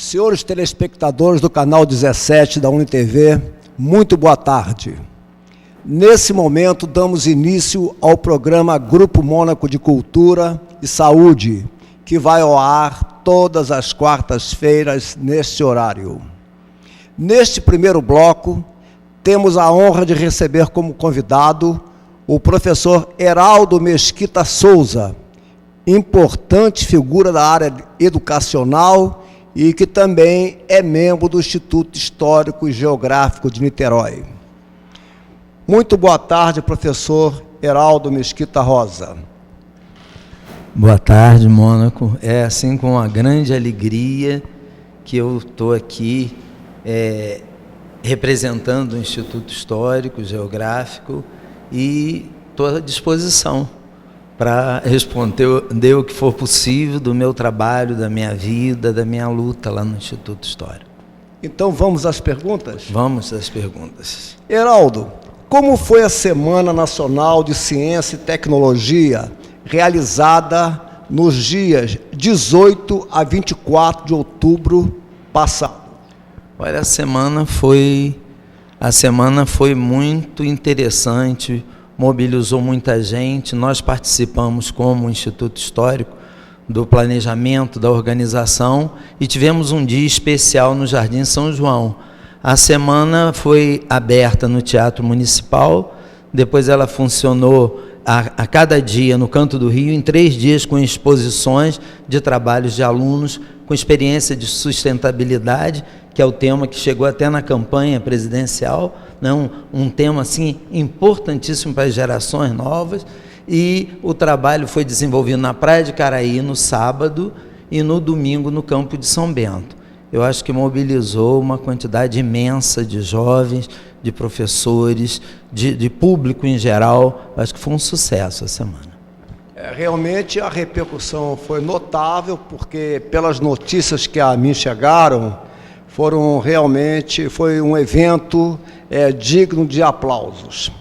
Senhores telespectadores do canal 17 da UniTV, muito boa tarde. Nesse momento, damos início ao programa Grupo Mônaco de Cultura e Saúde, que vai ao ar todas as quartas-feiras neste horário. Neste primeiro bloco, temos a honra de receber como convidado o professor Heraldo Mesquita Souza, importante figura da área educacional e que também é membro do Instituto Histórico e Geográfico de Niterói. Muito boa tarde, professor Heraldo Mesquita Rosa. Boa tarde, Mônaco. É assim com uma grande alegria que eu estou aqui representando o Instituto Histórico e Geográfico e estou à disposição para responder o que for possível do meu trabalho, da minha vida, da minha luta lá no Instituto Histórico. Então vamos às perguntas? Vamos às perguntas. Heraldo, como foi a Semana Nacional de Ciência e Tecnologia, realizada nos dias 18 a 24 de outubro passado? Olha, a semana foi muito interessante, mobilizou muita gente. Nós participamos como Instituto Histórico do planejamento, da organização, e tivemos um dia especial no Jardim São João. A semana foi aberta no Teatro Municipal, depois ela funcionou a cada dia no Canto do Rio, em 3 dias com exposições de trabalhos de alunos com experiência de sustentabilidade, que é o tema que chegou até na campanha presidencial, né? Um tema assim importantíssimo para as gerações novas. E o trabalho foi desenvolvido na Praia de Caraí no sábado e no domingo no Campo de São Bento. Eu acho que mobilizou uma quantidade imensa de jovens, de professores, de público em geral. Eu acho que foi um sucesso a semana. Realmente a repercussão foi notável, porque pelas notícias que a mim chegaram, foi um evento digno de aplausos.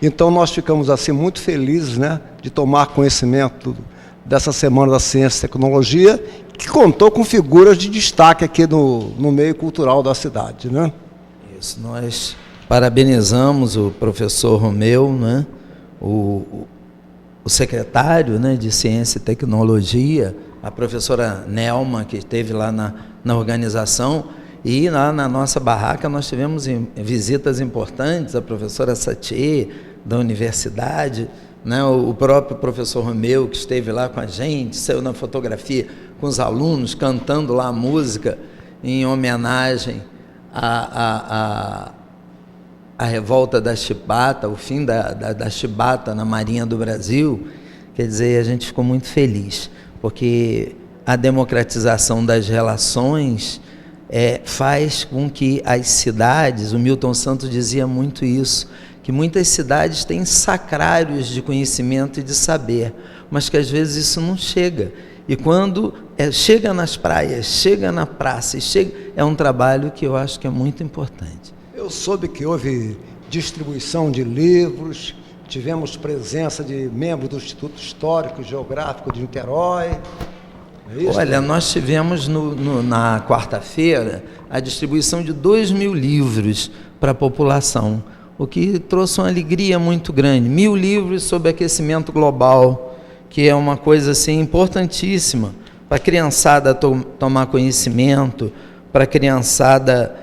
Então nós ficamos assim muito felizes, né, de tomar conhecimento dessa Semana da Ciência e Tecnologia, que contou com figuras de destaque aqui no meio cultural da cidade, né? Isso, nós parabenizamos o professor Romeu, né, o secretário, né, de Ciência e Tecnologia, a professora Nelma, que esteve lá na organização, e lá na nossa barraca nós tivemos visitas importantes, a professora Satie, da universidade, né, o próprio professor Romeu, que esteve lá com a gente, saiu na fotografia com os alunos, cantando lá a música em homenagem à revolta da chibata, o fim da chibata na Marinha do Brasil. Quer dizer, a gente ficou muito feliz, porque a democratização das relações faz com que as cidades, o Milton Santos dizia muito isso, que muitas cidades têm sacrários de conhecimento e de saber, mas que às vezes isso não chega. E quando chega nas praias, chega na praça, é um trabalho que eu acho que é muito importante. Eu soube que houve distribuição de livros, tivemos presença de membros do Instituto Histórico e Geográfico de Niterói. Olha, nós tivemos na quarta-feira a distribuição de 2.000 livros para a população, o que trouxe uma alegria muito grande. 1.000 livros sobre aquecimento global, que é uma coisa assim importantíssima para a criançada tomar conhecimento, para a criançada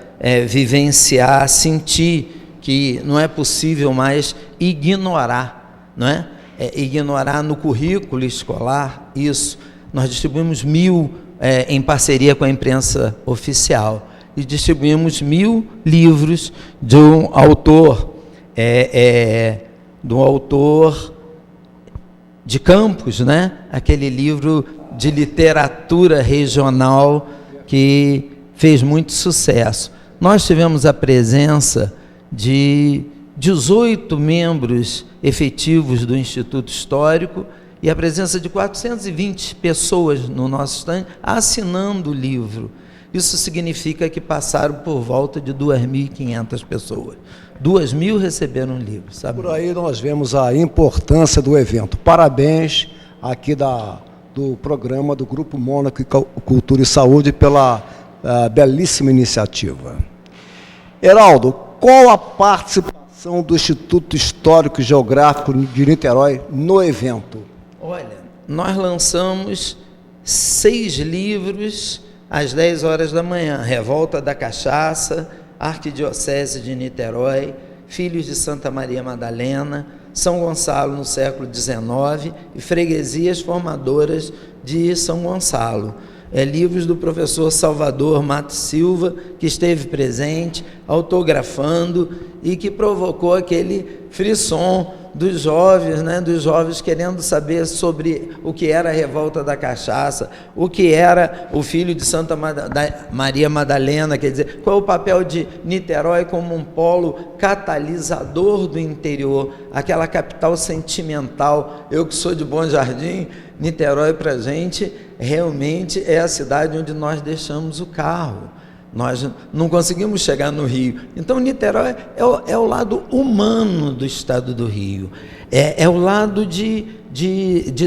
vivenciar, sentir que não é possível mais ignorar, não é? Ignorar no currículo escolar isso. Nós distribuímos 1.000 em parceria com a imprensa oficial e distribuímos 1.000 livros de um autor, de Campos, né? Aquele livro de literatura regional que fez muito sucesso. Nós tivemos a presença de 18 membros efetivos do Instituto Histórico e a presença de 420 pessoas no nosso stand assinando o livro. Isso significa que passaram por volta de 2.500 pessoas. 2.000 receberam o livro, sabe? Por aí nós vemos a importância do evento. Parabéns aqui do programa do Grupo Mônaco Cultura e Saúde pela belíssima iniciativa. Heraldo, qual a participação do Instituto Histórico e Geográfico de Niterói no evento? Olha, nós lançamos 6 livros às 10 horas da manhã: Revolta da Cachaça, Arquidiocese de Niterói, Filhos de Santa Maria Madalena, São Gonçalo no século XIX e Freguesias Formadoras de São Gonçalo. Livros do professor Salvador Matos Silva, que esteve presente, autografando, e que provocou aquele frisson dos jovens, né, dos jovens querendo saber sobre o que era a Revolta da Cachaça, o que era o Filho de Santa Maria Madalena, quer dizer, qual é o papel de Niterói como um polo catalisador do interior, aquela capital sentimental. Eu que sou de Bom Jardim, Niterói para a gente realmente é a cidade onde nós deixamos o carro. Nós não conseguimos chegar no Rio. Então, Niterói é o lado humano do estado do Rio. É o lado de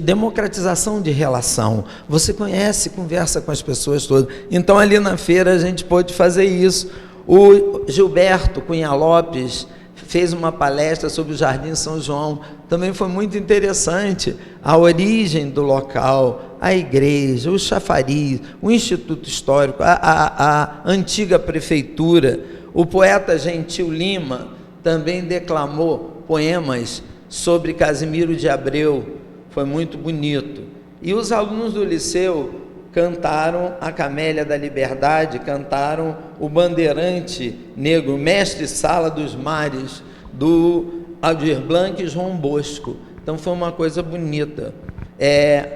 democratização de relação. Você conhece, conversa com as pessoas todas. Então, ali na feira, a gente pôde fazer isso. O Gilberto Cunha Lopes fez uma palestra sobre o Jardim São João. Também foi muito interessante a origem do local, a igreja, o chafariz, o Instituto Histórico, a antiga prefeitura. O poeta Gentil Lima também declamou poemas sobre Casimiro de Abreu, foi muito bonito. E os alunos do liceu cantaram a Camélia da Liberdade, cantaram o Bandeirante Negro, Mestre Sala dos Mares, do Aldir Blanc e João Bosco. Então foi uma coisa bonita.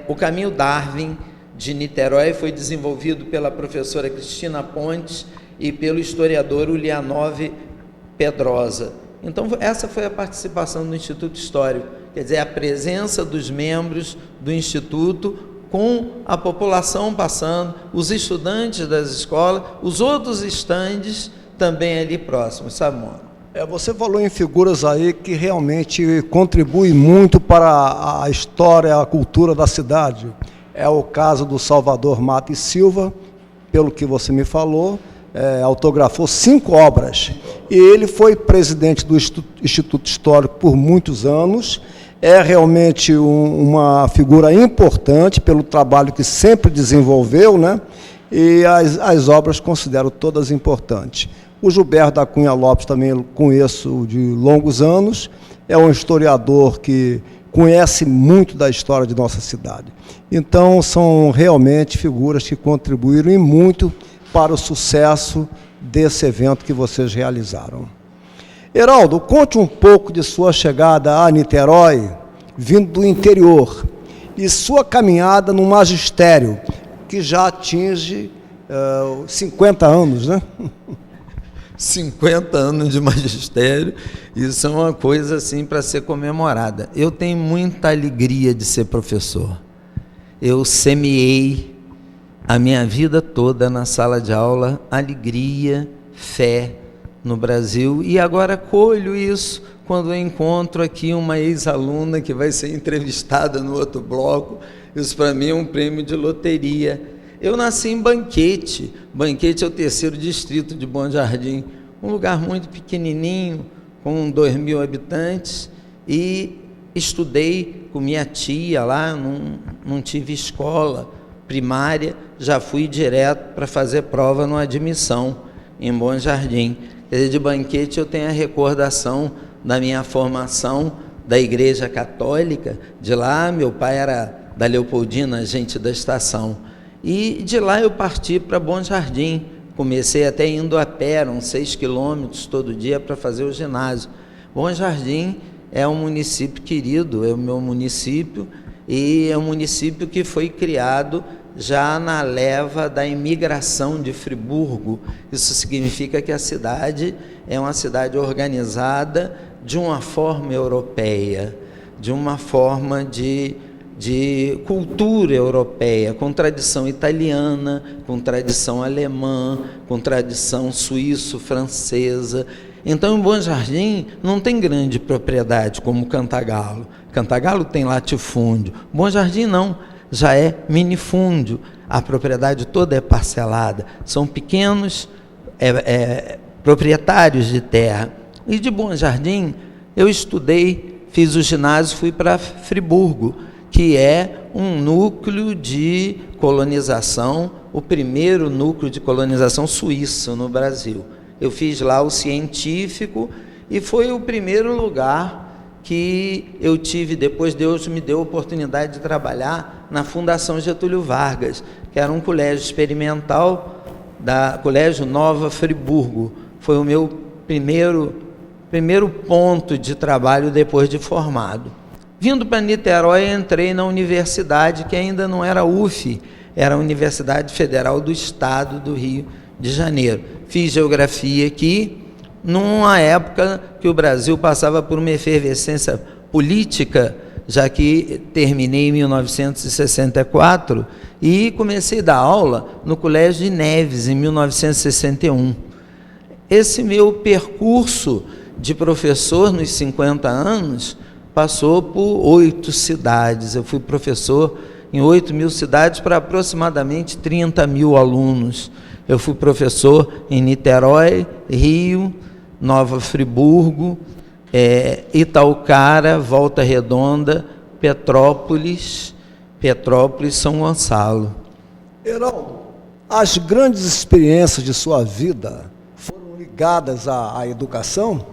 O Caminho Darwin de Niterói foi desenvolvido pela professora Cristina Pontes e pelo historiador Ulianov Pedrosa. Então essa foi a participação do Instituto Histórico, quer dizer, a presença dos membros do Instituto com a população passando, os estudantes das escolas, os outros estandes também ali próximos, Samora. Você falou em figuras aí que realmente contribuem muito para a história, a cultura da cidade. É o caso do Salvador Matos Silva, pelo que você me falou, autografou 5 obras. E ele foi presidente do Instituto Histórico por muitos anos. É realmente uma figura importante pelo trabalho que sempre desenvolveu, né? E as obras considero todas importantes. O Gilberto da Cunha Lopes também conheço de longos anos, é um historiador que conhece muito da história de nossa cidade. Então, são realmente figuras que contribuíram e muito para o sucesso desse evento que vocês realizaram. Heraldo, conte um pouco de sua chegada a Niterói, vindo do interior, e sua caminhada no magistério, que já atinge 50 anos, né? 50 anos de magistério, isso é uma coisa assim para ser comemorada. Eu tenho muita alegria de ser professor. Eu semeei a minha vida toda na sala de aula alegria, fé no Brasil, e agora colho isso quando eu encontro aqui uma ex-aluna que vai ser entrevistada no outro bloco. Isso para mim é um prêmio de loteria. Eu nasci em Banquete. Banquete é o 3º distrito de Bom Jardim, um lugar muito pequenininho, com 2.000 habitantes, e estudei com minha tia lá, não tive escola primária, já fui direto para fazer prova no admissão em Bom Jardim. Quer dizer, de Banquete eu tenho a recordação da minha formação da Igreja Católica. De lá, meu pai era da Leopoldina, agente da estação. E de lá eu parti para Bom Jardim. Comecei até indo a pé, eram 6 quilômetros todo dia para fazer o ginásio. Bom Jardim é um município querido, é o meu município, e é um município que foi criado já na leva da imigração de Friburgo. Isso significa que a cidade é uma cidade organizada de uma forma europeia, de uma forma de cultura europeia, com tradição italiana, com tradição alemã, com tradição suíço-francesa. Então, em Bom Jardim não tem grande propriedade como Cantagalo. Cantagalo tem latifúndio. Bom Jardim não, já é minifúndio. a propriedade toda é parcelada. São pequenos proprietários de terra. E de Bom Jardim, eu estudei, fiz o ginásio, fui para Friburgo, que é um núcleo de colonização, o primeiro núcleo de colonização suíço no Brasil. Eu fiz lá o científico e foi o primeiro lugar que eu tive. Depois Deus me deu a oportunidade de trabalhar na Fundação Getúlio Vargas, que era um colégio experimental da Colégio Nova Friburgo. Foi o meu primeiro ponto de trabalho depois de formado. Vindo para Niterói, entrei na universidade, que ainda não era UF, era a Universidade Federal do Estado do Rio de Janeiro. Fiz geografia aqui, numa época que o Brasil passava por uma efervescência política, já que terminei em 1964 e comecei a dar aula no Colégio de Neves, em 1961. Esse meu percurso de professor nos 50 anos passou por 8 cidades. Eu fui professor em 8.000 cidades para aproximadamente 30.000 alunos. Eu fui professor em Niterói, Rio, Nova Friburgo, Itaucara, Volta Redonda, Petrópolis, São Gonçalo. Heraldo, as grandes experiências de sua vida foram ligadas à educação?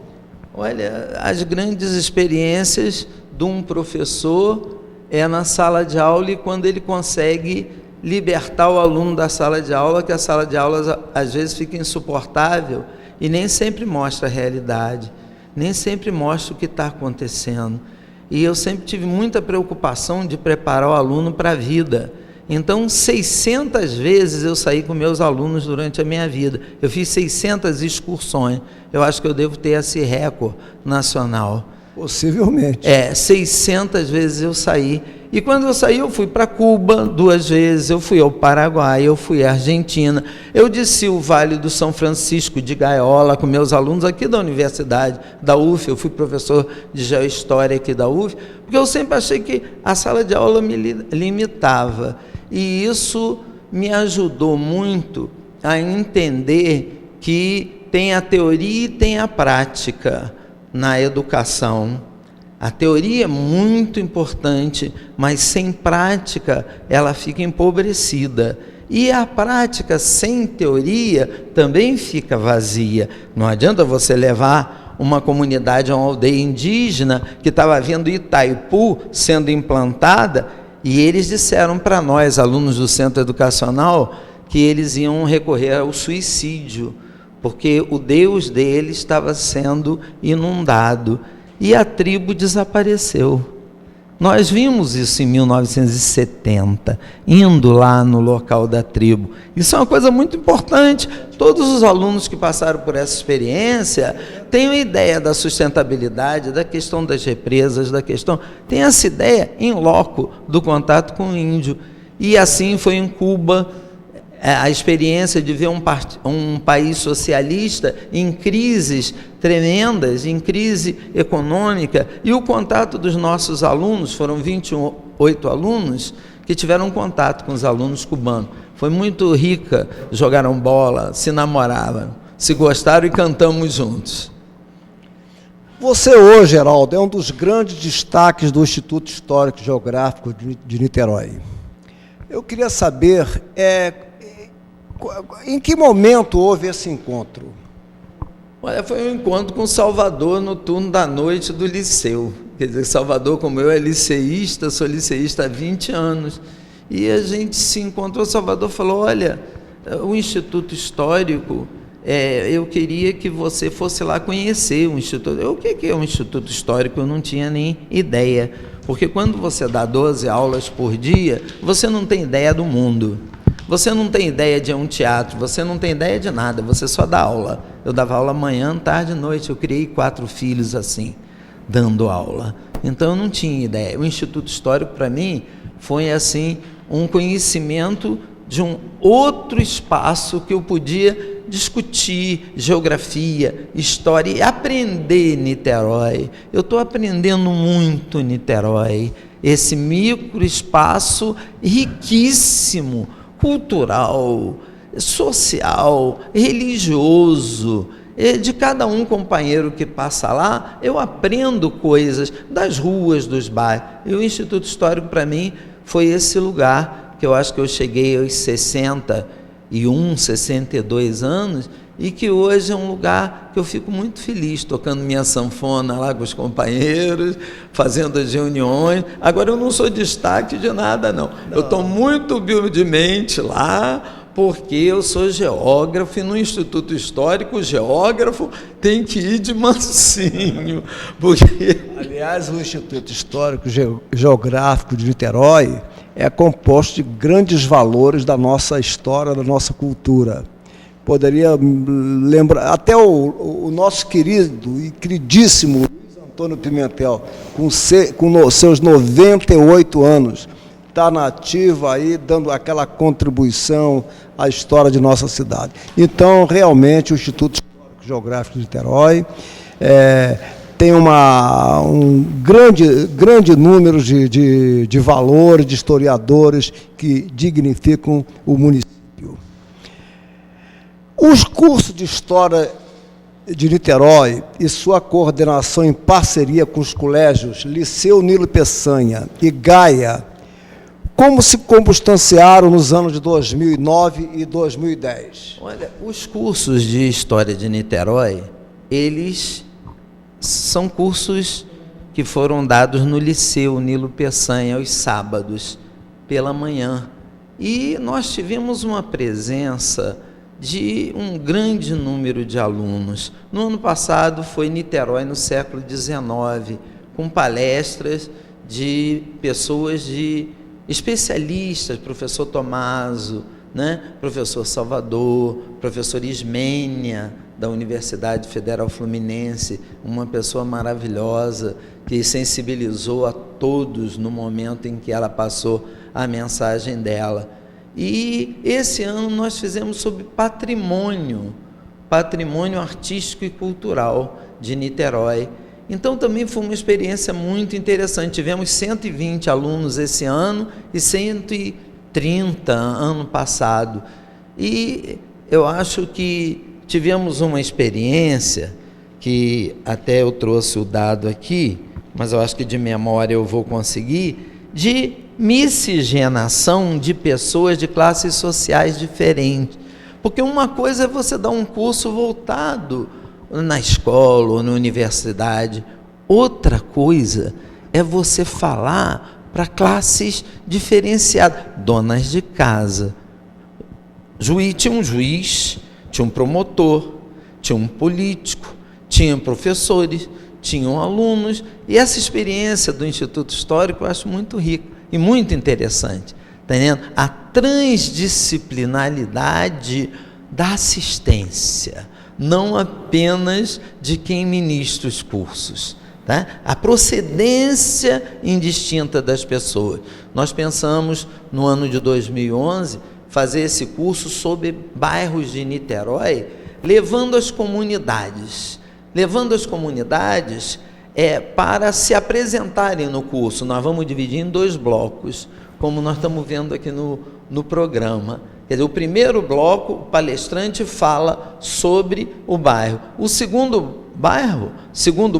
Olha, as grandes experiências de um professor é na sala de aula, e quando ele consegue libertar o aluno da sala de aula, que a sala de aula às vezes fica insuportável e nem sempre mostra a realidade, nem sempre mostra o que está acontecendo. E eu sempre tive muita preocupação de preparar o aluno para a vida. Então, 600 vezes eu saí com meus alunos durante a minha vida. Eu fiz 600 excursões. Eu acho que eu devo ter esse recorde nacional. Possivelmente. 600 vezes eu saí. E quando eu saí, eu fui para Cuba 2 vezes, eu fui ao Paraguai, eu fui à Argentina, eu desci o Vale do São Francisco de gaiola com meus alunos aqui da Universidade, da UF, eu fui professor de Geohistória aqui da UF, porque eu sempre achei que a sala de aula me limitava. E isso me ajudou muito a entender que tem a teoria e tem a prática na educação. A teoria é muito importante, mas sem prática ela fica empobrecida. E a prática sem teoria também fica vazia. Não adianta você levar uma comunidade a uma aldeia indígena que estava vendo Itaipu sendo implantada, e eles disseram para nós, alunos do centro educacional, que eles iam recorrer ao suicídio, porque o Deus deles estava sendo inundado. E a tribo desapareceu. Nós vimos isso em 1970, indo lá no local da tribo. Isso é uma coisa muito importante. Todos os alunos que passaram por essa experiência têm uma ideia da sustentabilidade, da questão das represas, tem essa ideia em loco do contato com o índio. E assim foi em Cuba. A experiência de ver um país socialista em crises tremendas, em crise econômica, e o contato dos nossos alunos, foram 28 alunos que tiveram contato com os alunos cubanos. Foi muito rica, jogaram bola, se namoravam, se gostaram e cantamos juntos. Você hoje, Heraldo, é um dos grandes destaques do Instituto Histórico e Geográfico de Niterói. Eu queria saber, em que momento houve esse encontro? Olha, foi um encontro com Salvador no turno da noite do liceu. Quer dizer, Salvador, como eu, é liceísta, sou liceísta há 20 anos. E a gente se encontrou, Salvador falou, olha, o Instituto Histórico, eu queria que você fosse lá conhecer o Instituto. O que é um Instituto Histórico? Eu não tinha nem ideia. Porque quando você dá 12 aulas por dia, você não tem ideia do mundo. Você não tem ideia de um teatro, você não tem ideia de nada, você só dá aula. Eu dava aula manhã, tarde e noite, eu criei 4 filhos assim, dando aula. Então eu não tinha ideia. O Instituto Histórico, para mim, foi assim, um conhecimento de um outro espaço que eu podia discutir geografia, história e aprender Niterói. Eu estou aprendendo muito Niterói, esse microespaço riquíssimo, cultural, social, religioso, de cada um companheiro que passa lá, eu aprendo coisas das ruas, dos bairros. E o Instituto Histórico, para mim, foi esse lugar que eu acho que eu cheguei aos 61, 62 anos, e que hoje é um lugar que eu fico muito feliz, tocando minha sanfona lá com os companheiros, fazendo as reuniões. Agora eu não sou destaque de nada, não. Eu estou muito humildemente lá, porque eu sou geógrafo, e no Instituto Histórico o geógrafo tem que ir de mansinho. Porque... Aliás, o Instituto Histórico Geográfico de Niterói é composto de grandes valores da nossa história, da nossa cultura. Poderia lembrar, até o nosso querido e queridíssimo Luiz Antônio Pimentel, com seus 98 anos, está na ativa aí, dando aquela contribuição à história de nossa cidade. Então, realmente, o Instituto Histórico Geográfico de Niterói tem um grande número de valores, de historiadores que dignificam o município. Os cursos de História de Niterói e sua coordenação em parceria com os colégios Liceu Nilo Peçanha e Gaia, como se circunstanciaram nos anos de 2009 e 2010? Olha, os cursos de História de Niterói, eles são cursos que foram dados no Liceu Nilo Peçanha aos sábados, pela manhã. E nós tivemos uma presença de um grande número de alunos. No ano passado foi Niterói no século XIX, com palestras de pessoas especialistas, professor Tomaso, né? Professor Salvador, professor Ismênia, da Universidade Federal Fluminense, uma pessoa maravilhosa, que sensibilizou a todos no momento em que ela passou a mensagem dela. E esse ano nós fizemos sobre patrimônio artístico e cultural de Niterói. Então também foi uma experiência muito interessante. Tivemos 120 alunos esse ano e 130 ano passado. E eu acho que tivemos uma experiência que até eu trouxe o dado aqui, mas eu acho que de memória eu vou conseguir, de miscigenação de pessoas de classes sociais diferentes. Porque uma coisa é você dar um curso voltado na escola ou na universidade, outra coisa é você falar para classes diferenciadas, donas de casa. Tinha um juiz, tinha um promotor, tinha um político, tinha professores, tinham alunos, e essa experiência do Instituto Histórico eu acho muito rica e muito interessante, tá entendendo? A transdisciplinaridade da assistência, não apenas de quem ministra os cursos, tá? A procedência indistinta das pessoas. Nós pensamos, no ano de 2011, fazer esse curso sobre bairros de Niterói, levando as comunidades para se apresentarem no curso. Nós vamos dividir em 2 blocos, como nós estamos vendo aqui no programa. Quer dizer, o primeiro bloco, o palestrante fala sobre o bairro. O segundo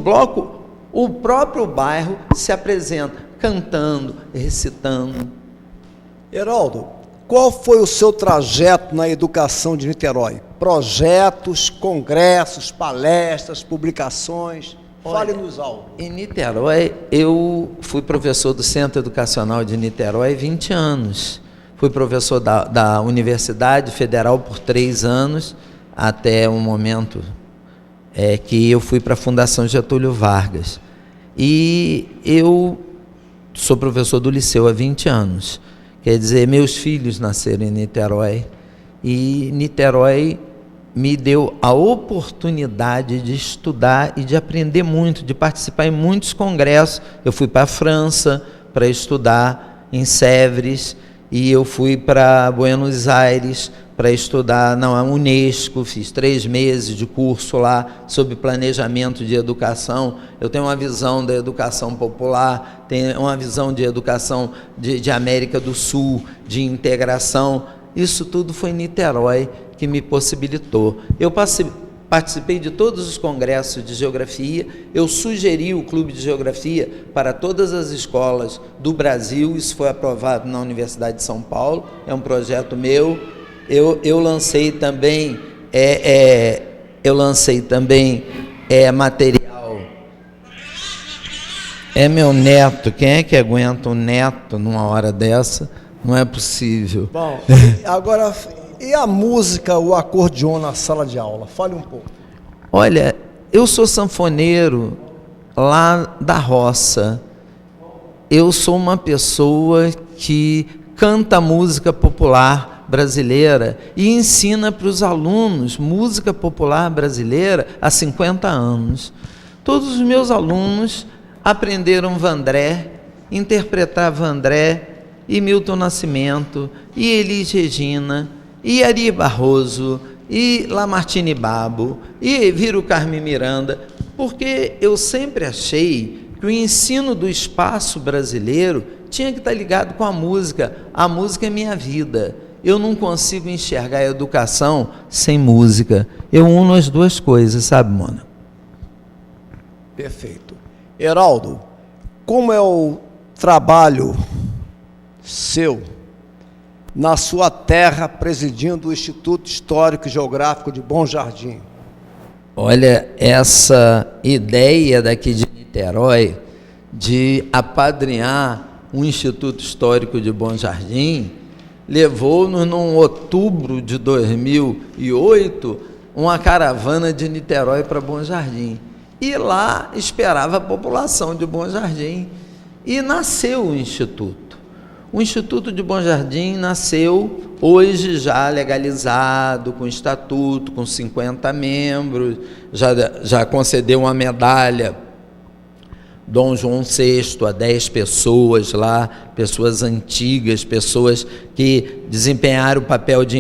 bloco, o próprio bairro se apresenta, cantando, recitando. Heraldo, qual foi o seu trajeto na educação de Niterói? Projetos, congressos, palestras, publicações? Fale-nos algo. Em Niterói, eu fui professor do Centro Educacional de Niterói 20 anos. Fui professor da Universidade Federal por 3 anos, até o momento que eu fui para a Fundação Getúlio Vargas. E eu sou professor do Liceu há 20 anos. Quer dizer, meus filhos nasceram em Niterói. E Niterói me deu a oportunidade de estudar e de aprender muito, de participar em muitos congressos. Eu fui para a França para estudar em Sèvres, e eu fui para Buenos Aires para estudar na Unesco, fiz 3 meses de curso lá sobre planejamento de educação. Eu tenho uma visão da educação popular, tenho uma visão de educação de América do Sul, de integração. isso tudo foi Niterói que me possibilitou. Eu participei de todos os congressos de geografia, eu sugeri o clube de geografia para todas as escolas do Brasil, isso foi aprovado na Universidade de São Paulo, é um projeto meu. Eu lancei também material. É meu neto, quem é que aguenta um neto numa hora dessa? Não é possível. Bom, agora, e a música, o acordeon na sala de aula? Fale um pouco. Olha, eu sou sanfoneiro lá da roça. Eu sou uma pessoa que canta música popular brasileira e ensina para os alunos música popular brasileira há 50 anos. Todos os meus alunos aprenderam Vandré, interpretar Vandré, e Milton Nascimento, e Elis Regina, e Ari Barroso, e Lamartine Babo, e Viro Carme Miranda, porque eu sempre achei que o ensino do espaço brasileiro tinha que estar ligado com a música. A música é minha vida. Eu não consigo enxergar a educação sem música. Eu uno as duas coisas, sabe, Mona? Perfeito. Heraldo, como é o trabalho seu na sua terra, presidindo o Instituto Histórico e Geográfico de Bom Jardim? Olha, essa ideia daqui de Niterói de apadrinhar um Instituto Histórico de Bom Jardim levou-nos, num outubro de 2008, uma caravana de Niterói para Bom Jardim. E lá esperava a população de Bom Jardim. E nasceu o Instituto. O Instituto de Bom Jardim nasceu hoje já legalizado, com estatuto, com 50 membros, já concedeu uma medalha Dom João VI a 10 pessoas lá, pessoas antigas, pessoas que desempenharam o papel de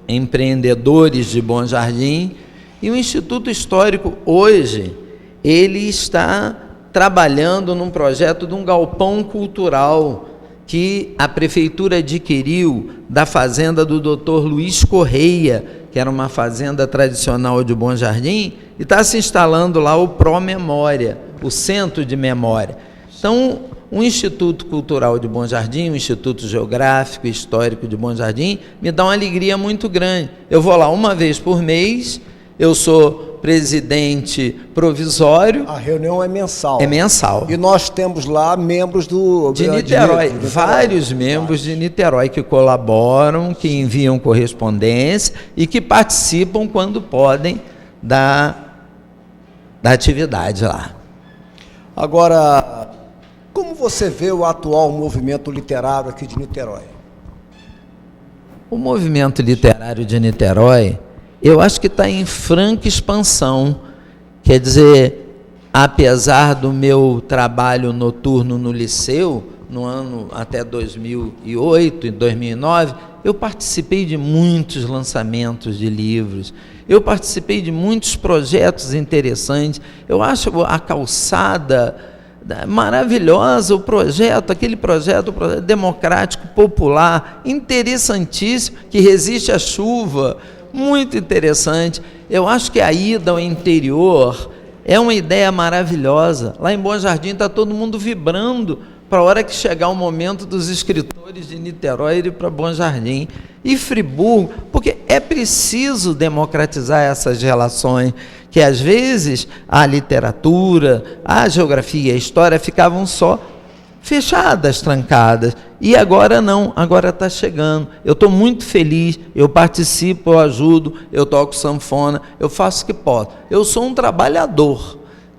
empreendedores de Bom Jardim. E o Instituto Histórico hoje, ele está trabalhando num projeto de um galpão cultural que a prefeitura adquiriu da fazenda do Dr. Luiz Correia, que era uma fazenda tradicional de Bom Jardim, e está se instalando lá o Pró-Memória, o Centro de Memória. Então, o Instituto Cultural de Bom Jardim, o Instituto Geográfico e Histórico de Bom Jardim, me dá uma alegria muito grande. Eu vou lá uma vez por mês, eu sou presidente provisório. A reunião é mensal. É mensal. E nós temos lá membros de Niterói, vários membros de Niterói que colaboram, que enviam correspondência e que participam quando podem da atividade lá. Agora, como você vê o atual movimento literário aqui de Niterói? O movimento literário de Niterói, eu acho que está em franca expansão. Quer dizer, apesar do meu trabalho noturno no Liceu, no ano até 2008 e 2009, eu participei de muitos lançamentos de livros, eu participei de muitos projetos interessantes. Eu acho a calçada maravilhosa, aquele projeto democrático, popular, interessantíssimo, que resiste à chuva, muito interessante. Eu acho que a ida ao interior é uma ideia maravilhosa. Lá em Bom Jardim está todo mundo vibrando para a hora que chegar o momento dos escritores de Niterói ir para Bom Jardim. E Friburgo, porque é preciso democratizar essas relações, que às vezes a literatura, a geografia, a história ficavam só fechadas, trancadas, e agora não, agora está chegando. Eu estou muito feliz, eu participo, eu ajudo, eu toco sanfona, eu faço o que posso. Eu sou um trabalhador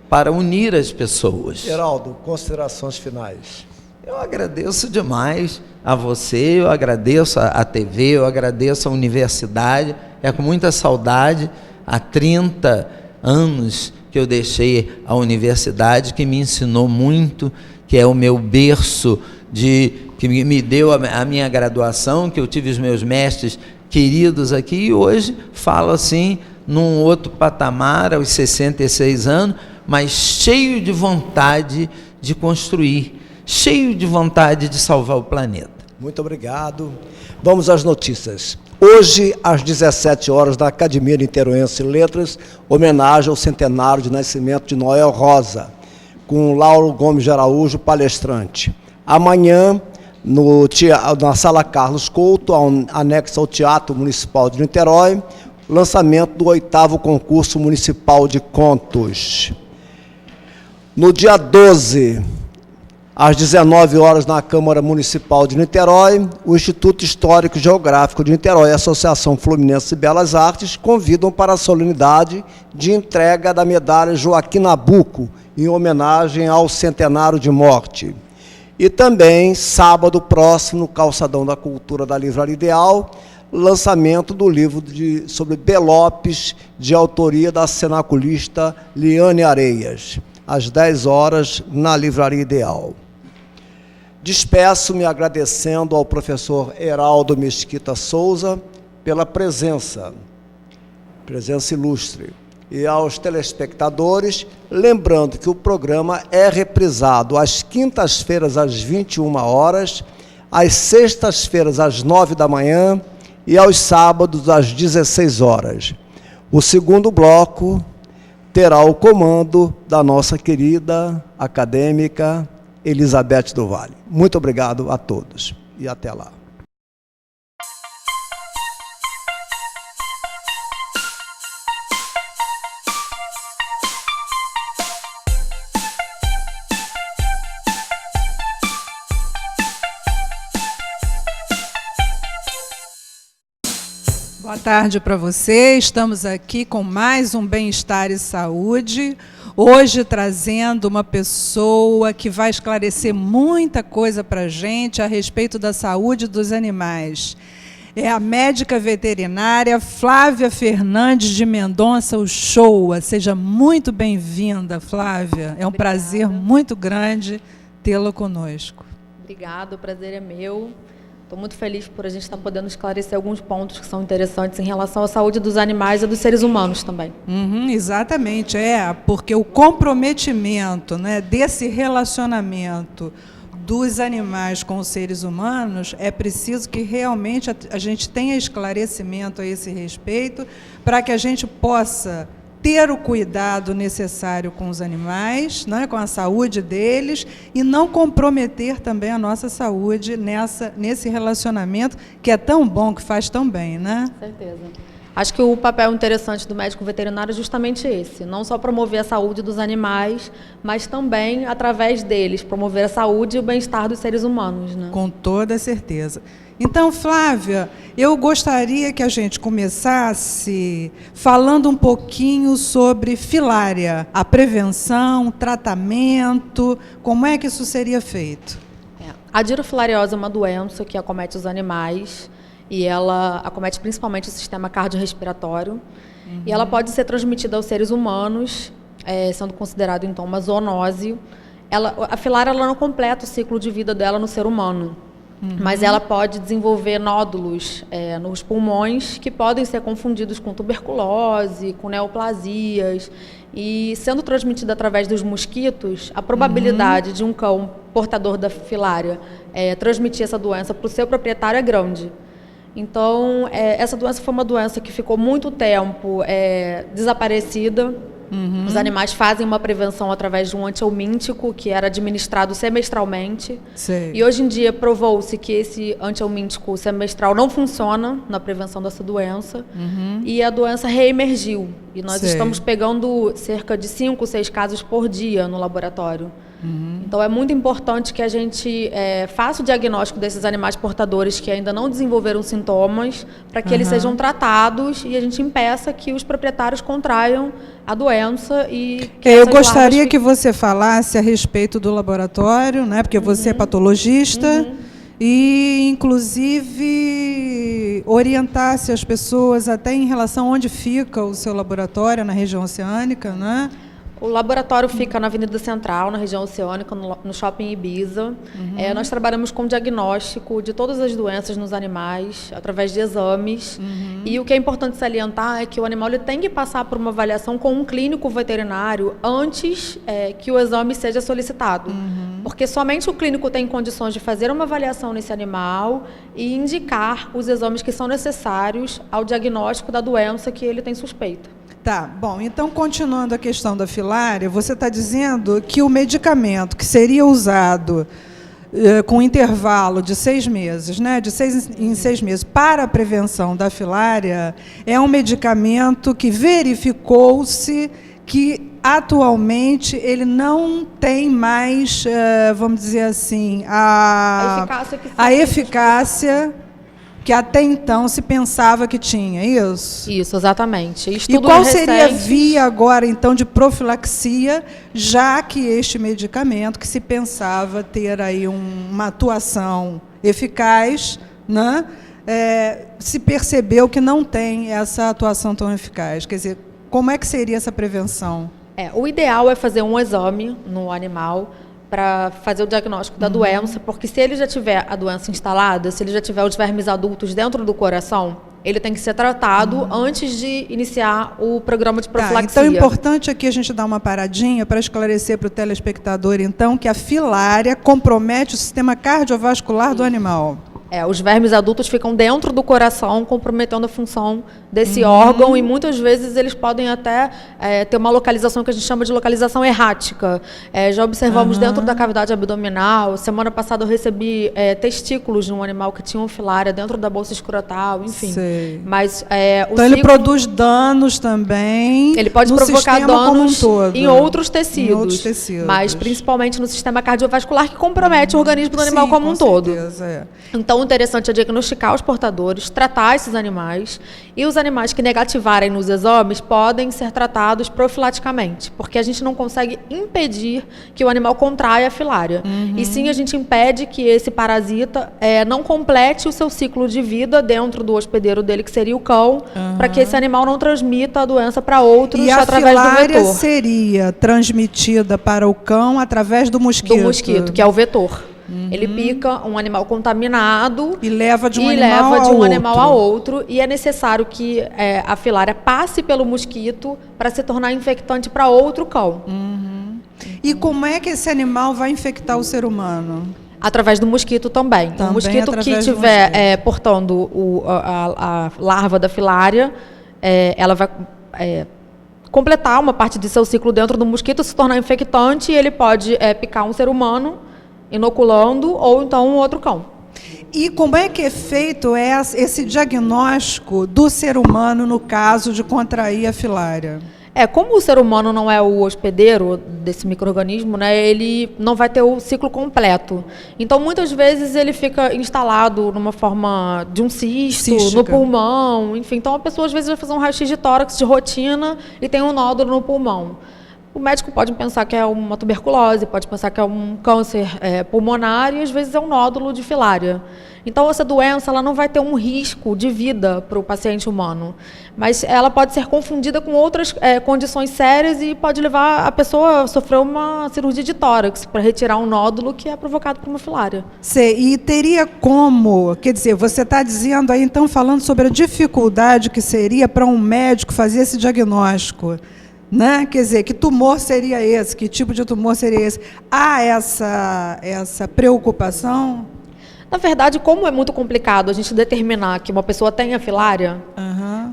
para unir as pessoas. Heraldo, considerações finais. Eu agradeço demais a você, eu agradeço a TV, eu agradeço a universidade, é com muita saudade, há 30 anos que eu deixei a universidade, que me ensinou muito, que é o meu berço, que me deu a minha graduação, que eu tive os meus mestres queridos aqui, e hoje falo assim, num outro patamar, aos 66 anos, mas cheio de vontade de construir, cheio de vontade de salvar o planeta. Muito obrigado. Vamos às notícias. Hoje, às 17 horas, na Academia Niteroense de Letras, homenagem ao centenário de nascimento de Noel Rosa, com Lauro Gomes de Araújo, palestrante. Amanhã, na Sala Carlos Couto, anexo ao Teatro Municipal de Niterói, lançamento do 8º concurso municipal de contos. No dia 12, às 19 horas, na Câmara Municipal de Niterói, o Instituto Histórico e Geográfico de Niterói e a Associação Fluminense de Belas Artes convidam para a solenidade de entrega da medalha Joaquim Nabuco, em homenagem ao centenário de morte. E também, sábado próximo, no Calçadão da Cultura da Livraria Ideal, lançamento do livro sobre Belopes, de autoria da cenaculista Liane Areias, às 10 horas, na Livraria Ideal. Despeço-me agradecendo ao professor Heraldo Mesquita Souza pela presença ilustre, e aos telespectadores, lembrando que o programa é reprisado às quintas-feiras, às 21 horas, às sextas-feiras, às 9 da manhã, e aos sábados, às 16 horas. O segundo bloco terá o comando da nossa querida acadêmica Elizabeth do Vale. Muito obrigado a todos e até lá. Boa tarde para você. Estamos aqui com mais um Bem-Estar e Saúde. Hoje trazendo uma pessoa que vai esclarecer muita coisa para a gente a respeito da saúde dos animais. É a médica veterinária Flávia Fernandes de Mendonça Uchoa. Seja muito bem-vinda, Flávia. É um prazer muito grande tê-la conosco. Obrigada, o prazer é meu. Estou muito feliz por a gente estar podendo esclarecer alguns pontos que são interessantes em relação à saúde dos animais e dos seres humanos também. Exatamente, porque o comprometimento, né, desse relacionamento dos animais com os seres humanos, é preciso que realmente a gente tenha esclarecimento a esse respeito, para que a gente possa ter o cuidado necessário com os animais, né, com a saúde deles, e não comprometer também a nossa saúde nesse relacionamento que é tão bom, que faz tão bem, né? Com certeza. Acho que o papel interessante do médico veterinário é justamente esse, não só promover a saúde dos animais, mas também, através deles, promover a saúde e o bem-estar dos seres humanos, né? Com toda certeza. Então, Flávia, eu gostaria que a gente começasse falando um pouquinho sobre filária, a prevenção, tratamento, como é que isso seria feito? A dirofilariose é uma doença que acomete os animais e ela acomete principalmente o sistema cardiorrespiratório. E ela pode ser transmitida aos seres humanos, sendo considerado então uma zoonose. A filária ela não completa o ciclo de vida dela no ser humano. Mas ela pode desenvolver nódulos nos pulmões que podem ser confundidos com tuberculose, com neoplasias. E sendo transmitida através dos mosquitos, a probabilidade de um cão portador da filária transmitir essa doença para o seu proprietário é grande. Então, essa doença foi uma doença que ficou muito tempo desaparecida. Os animais fazem uma prevenção através de um antihelmíntico que era administrado semestralmente. Sei. E hoje em dia provou-se que esse antihelmíntico semestral não funciona na prevenção dessa doença. E a doença reemergiu. E nós estamos pegando cerca de 5, 6 casos por dia no laboratório. Então é muito importante que a gente faça o diagnóstico desses animais portadores que ainda não desenvolveram sintomas, para que eles sejam tratados e a gente impeça que os proprietários contraiam a doença. E que eu gostaria que você falasse a respeito do laboratório, né, porque você é patologista, e inclusive orientasse as pessoas até em relação a onde fica o seu laboratório, na região oceânica, né? O laboratório fica na Avenida Central, na região oceânica, no Shopping Ibiza. Nós trabalhamos com diagnóstico de todas as doenças nos animais, através de exames. E o que é importante salientar é que o animal ele tem que passar por uma avaliação com um clínico veterinário antes que o exame seja solicitado. Porque somente o clínico tem condições de fazer uma avaliação nesse animal e indicar os exames que são necessários ao diagnóstico da doença que ele tem suspeita. Tá, bom, então continuando a questão da filária, você está dizendo que o medicamento que seria usado com intervalo de 6 meses, né, de 6 em 6 meses, para a prevenção da filária, é um medicamento que verificou-se que atualmente ele não tem mais, vamos dizer assim, a eficácia que até então se pensava que tinha, isso? Isso, exatamente. E qual seria a via agora, então, de profilaxia, já que este medicamento, que se pensava ter aí uma atuação eficaz, né, se percebeu que não tem essa atuação tão eficaz? Quer dizer, como é que seria essa prevenção? O ideal é fazer um exame no animal para fazer o diagnóstico da doença, porque se ele já tiver a doença instalada, se ele já tiver os vermes adultos dentro do coração, ele tem que ser tratado antes de iniciar o programa de profilaxia. Então, é importante aqui a gente dar uma paradinha para esclarecer para o telespectador, então, que a filária compromete o sistema cardiovascular do animal. Os vermes adultos ficam dentro do coração, comprometendo a função desse órgão, e muitas vezes eles podem até ter uma localização que a gente chama de localização errática. Já observamos dentro da cavidade abdominal. Semana passada eu recebi testículos de um animal que tinha filária dentro da bolsa escrotal, enfim. Sei. Mas, então ele produz danos também. Ele pode provocar danos em outros tecidos, mas principalmente no sistema cardiovascular, que compromete o organismo do animal como um todo. Então, o interessante é diagnosticar os portadores, tratar esses animais, e os animais que negativarem nos exames podem ser tratados profilaticamente, porque a gente não consegue impedir que o animal contraia a filária. E sim, a gente impede que esse parasita não complete o seu ciclo de vida dentro do hospedeiro dele, que seria o cão, para que esse animal não transmita a doença para outros através do vetor. E a filária seria transmitida para o cão através do mosquito? Do mosquito, que é o vetor. Ele pica um animal contaminado e leva de um animal a outro. E é necessário que a filária passe pelo mosquito para se tornar infectante para outro cão. E como é que esse animal vai infectar o ser humano? Através do mosquito também. O mosquito que estiver portando a larva da filária, ela vai completar uma parte de seu ciclo dentro do mosquito, se tornar infectante, e ele pode picar um ser humano, inoculando, ou então um outro cão. E como é que é feito esse diagnóstico do ser humano no caso de contrair a filária? Como o ser humano não é o hospedeiro desse micro-organismo, né, ele não vai ter o ciclo completo. Então, muitas vezes, ele fica instalado numa forma de um cisto, no pulmão, enfim. Então, a pessoa, às vezes, vai fazer um raio-x de tórax de rotina e tem um nódulo no pulmão. O médico pode pensar que é uma tuberculose, pode pensar que é um câncer pulmonar, e às vezes é um nódulo de filária. Então, essa doença ela não vai ter um risco de vida para o paciente humano, mas ela pode ser confundida com outras condições sérias e pode levar a pessoa a sofrer uma cirurgia de tórax para retirar um nódulo que é provocado por uma filária. E teria como, quer dizer, você está dizendo aí, então, falando sobre a dificuldade que seria para um médico fazer esse diagnóstico, né? Quer dizer, que tumor seria esse? Que tipo de tumor seria esse? Há essa preocupação? Na verdade, como é muito complicado a gente determinar que uma pessoa tenha filária,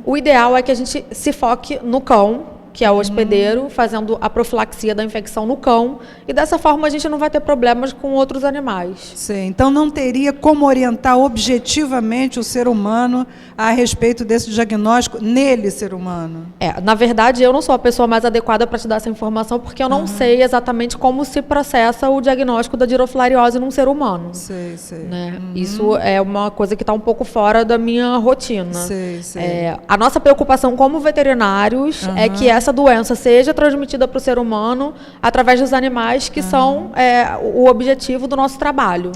o ideal é que a gente se foque no cão, que é o hospedeiro, fazendo a profilaxia da infecção no cão, e dessa forma a gente não vai ter problemas com outros animais. Sim, então não teria como orientar objetivamente o ser humano a respeito desse diagnóstico nele, ser humano? Na verdade, eu não sou a pessoa mais adequada para te dar essa informação, porque eu não sei exatamente como se processa o diagnóstico da dirofilariose num ser humano. Sei. Né? Isso é uma coisa que está um pouco fora da minha rotina. Sei. A nossa preocupação como veterinários é que essa doença seja transmitida para o ser humano através dos animais, que são o objetivo do nosso trabalho.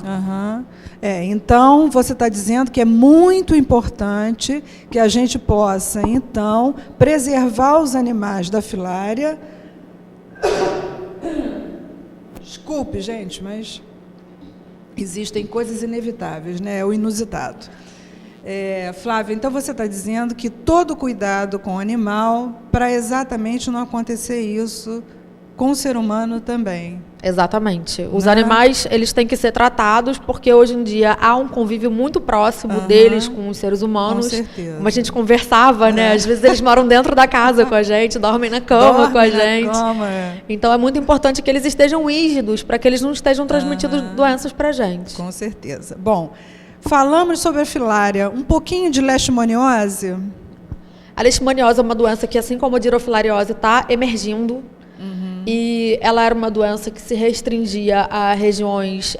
Então, você está dizendo que é muito importante que a gente possa, então, preservar os animais da filária. Desculpe, gente, mas existem coisas inevitáveis, né? É o inusitado. Flávia, então você está dizendo que todo cuidado com o animal, para exatamente não acontecer isso com o ser humano também. Exatamente. Os animais, eles têm que ser tratados porque hoje em dia há um convívio muito próximo deles com os seres humanos. Com certeza. Como a gente conversava, né? Às vezes eles moram dentro da casa com a gente, dormem na cama com a gente. Então é muito importante que eles estejam rígidos para que eles não estejam transmitindo doenças para a gente. Com certeza. Bom, falamos sobre a filária. Um pouquinho de leishmaniose? A leishmaniose é uma doença que, assim como a dirofilariose, está emergindo. E ela era uma doença que se restringia a regiões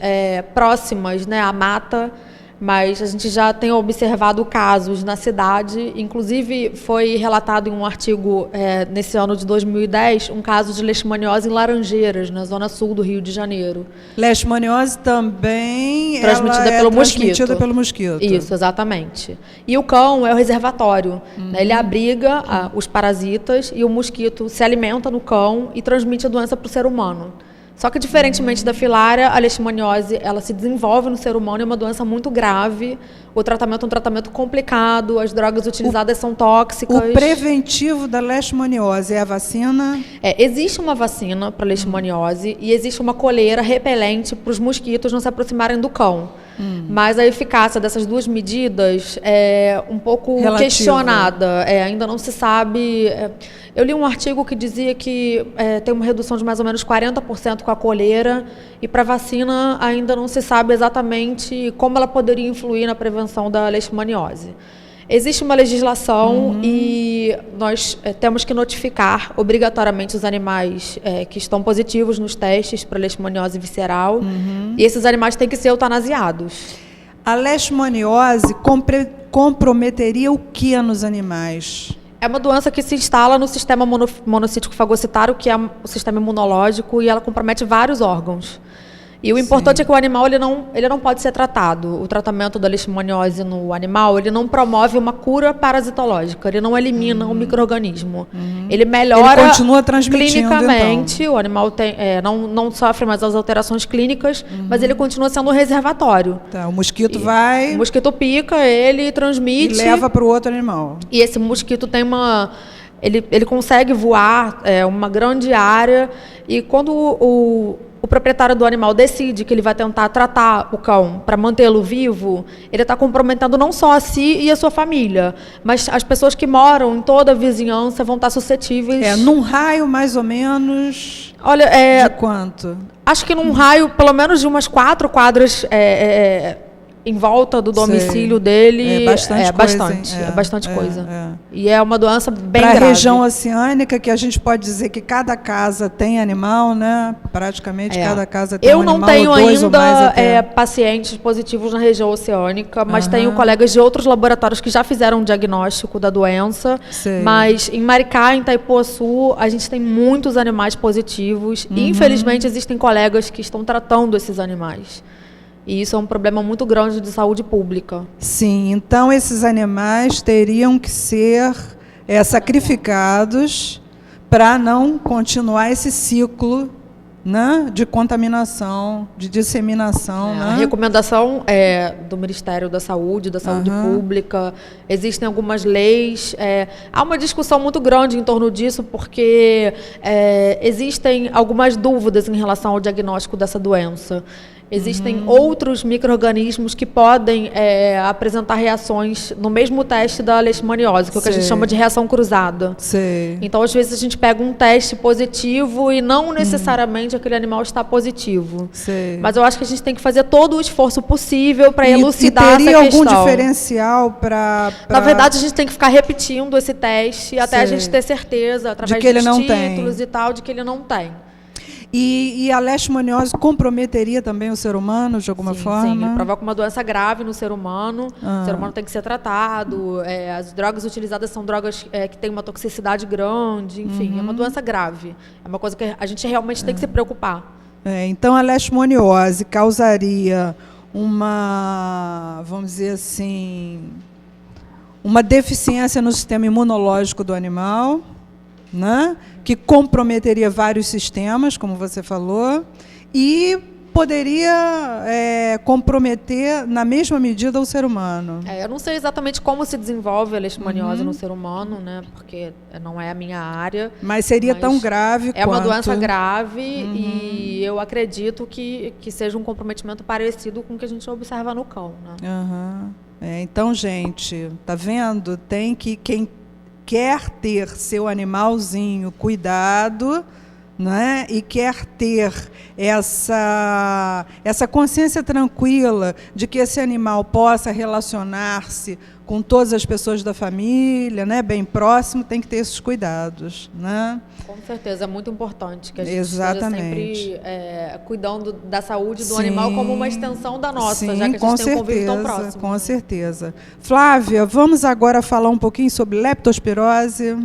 próximas, né, à mata, mas a gente já tem observado casos na cidade. Inclusive, foi relatado em um artigo nesse ano de 2010, um caso de leishmaniose em Laranjeiras, na zona sul do Rio de Janeiro. Leishmaniose também transmitida pelo mosquito. Transmitida pelo mosquito. Isso, exatamente. E o cão é o reservatório. Né? Ele abriga os parasitas e o mosquito se alimenta no cão e transmite a doença para o ser humano. Só que, diferentemente da filária, a leishmaniose ela se desenvolve no ser humano, é uma doença muito grave. O tratamento é um tratamento complicado, as drogas utilizadas são tóxicas. O preventivo da leishmaniose é a vacina? Existe uma vacina para leishmaniose e existe uma coleira repelente para os mosquitos não se aproximarem do cão. Mas a eficácia dessas duas medidas é um pouco relativa, questionada. Ainda não se sabe. Eu li um artigo que dizia que tem uma redução de mais ou menos 40% com a coleira, e para a vacina ainda não se sabe exatamente como ela poderia influir na prevenção da leishmaniose. Existe uma legislação e nós temos que notificar obrigatoriamente os animais que estão positivos nos testes para leishmaniose visceral, e esses animais têm que ser eutanasiados. A leishmaniose comprometeria o que nos animais? É uma doença que se instala no sistema monocítico fagocitário, que é o sistema imunológico, e ela compromete vários órgãos. E o importante é que o animal ele não pode ser tratado. O tratamento da leishmaniose no animal ele não promove uma cura parasitológica, ele não elimina um micro-organismo. Ele melhora ele continua transmitindo, clinicamente, então. o animal não sofre mais as alterações clínicas, mas ele continua sendo um reservatório. Tá, o mosquito vai... O mosquito pica, ele transmite... E leva para o outro animal. E esse mosquito tem uma... Ele consegue voar uma grande área, e quando o proprietário do animal decide que ele vai tentar tratar o cão para mantê-lo vivo, ele está comprometendo não só a si e a sua família, mas as pessoas que moram em toda a vizinhança vão estar suscetíveis. Num raio mais ou menos... Olha, de quanto? Acho que num raio pelo menos de umas 4 quadras em volta do domicílio dele. É bastante coisa. E é uma doença bem grave. Para a região oceânica, que a gente pode dizer que cada casa tem animal, né? Praticamente cada casa tem um animal. Eu não tenho ainda até. pacientes positivos na região oceânica, mas tenho colegas de outros laboratórios que já fizeram um diagnóstico da doença. Sei. Mas em Maricá, em Itaipuaçu, a gente tem muitos animais positivos. E, infelizmente, existem colegas que estão tratando esses animais. E isso é um problema muito grande de saúde pública. Sim, então esses animais teriam que ser sacrificados para não continuar esse ciclo, né, de contaminação, de disseminação. Né? A recomendação do Ministério da Saúde Pública, existem algumas leis. Há uma discussão muito grande em torno disso, porque existem algumas dúvidas em relação ao diagnóstico dessa doença. Existem outros micro-organismos que podem apresentar reações no mesmo teste da leishmaniose, que é o que a gente chama de reação cruzada. Sei. Então, às vezes, a gente pega um teste positivo e não necessariamente aquele animal está positivo. Sei. Mas eu acho que a gente tem que fazer todo o esforço possível para elucidar essa questão. E teria algum diferencial para... Na verdade, a gente tem que ficar repetindo esse teste até a gente ter certeza, através dos títulos e tal, de que ele não tem. E a leishmaniose comprometeria também o ser humano de alguma forma? Sim, ele provoca uma doença grave no ser humano. O ser humano tem que ser tratado. As drogas utilizadas são drogas que têm uma toxicidade grande. Enfim, é uma doença grave. É uma coisa que a gente realmente tem que se preocupar. Então, a leishmaniose causaria vamos dizer assim, uma deficiência no sistema imunológico do animal, né? Que comprometeria vários sistemas, como você falou, e poderia comprometer na mesma medida o ser humano. Eu não sei exatamente como se desenvolve a leishmaniose no ser humano, né? Porque não é a minha área. Mas seria tão grave quanto... É uma doença grave e eu acredito que seja um comprometimento parecido com o que a gente observa no cão, né? Então, gente, tá vendo? Tem que quem quer ter seu animalzinho cuidado, né? E quer ter essa consciência tranquila de que esse animal possa relacionar-se com todas as pessoas da família, né? Bem próximo, tem que ter esses cuidados, né? Com certeza, é muito importante que a gente Exatamente. esteja sempre cuidando da saúde do animal como uma extensão da nossa, sim, já que a gente tem um convívio tão próximo. Com certeza. Flávia, vamos agora falar um pouquinho sobre leptospirose.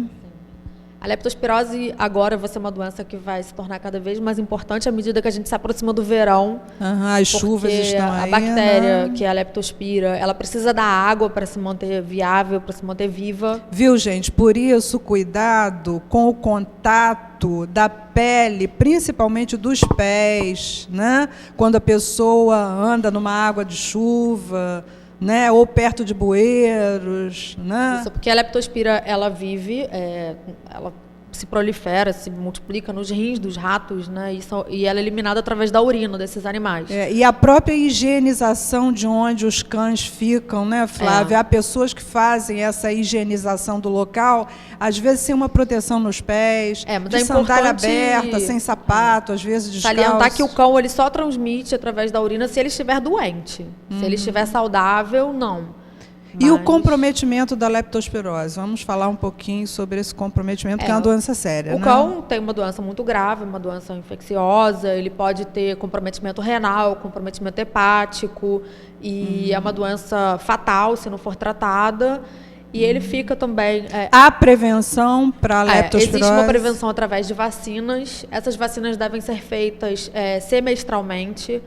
A leptospirose agora vai ser uma doença que vai se tornar cada vez mais importante à medida que a gente se aproxima do verão. As chuvas estão aí. A bactéria, que é a leptospira, ela precisa da água para se manter viável, para se manter viva. Viu, gente? Por isso, cuidado com o contato da pele, principalmente dos pés, né? Quando a pessoa anda numa água de chuva, né? Ou perto de bueiros, né? Isso, porque a leptospira, ela vive, ela se prolifera, se multiplica nos rins dos ratos, né? E ela é eliminada através da urina desses animais. E a própria higienização de onde os cães ficam, né, Flávia? Há pessoas que fazem essa higienização do local, às vezes sem uma proteção nos pés, de sandália aberta, sem sapato, às vezes descalço. Salientar que o cão ele só transmite através da urina se ele estiver doente. Se ele estiver saudável, não. E o comprometimento da leptospirose? Vamos falar um pouquinho sobre esse comprometimento, que é uma doença séria. O cão tem uma doença muito grave, uma doença infecciosa, ele pode ter comprometimento renal, comprometimento hepático, e é uma doença fatal se não for tratada. E ele fica também... Há prevenção para a leptospirose? Existe uma prevenção através de vacinas. Essas vacinas devem ser feitas semestralmente,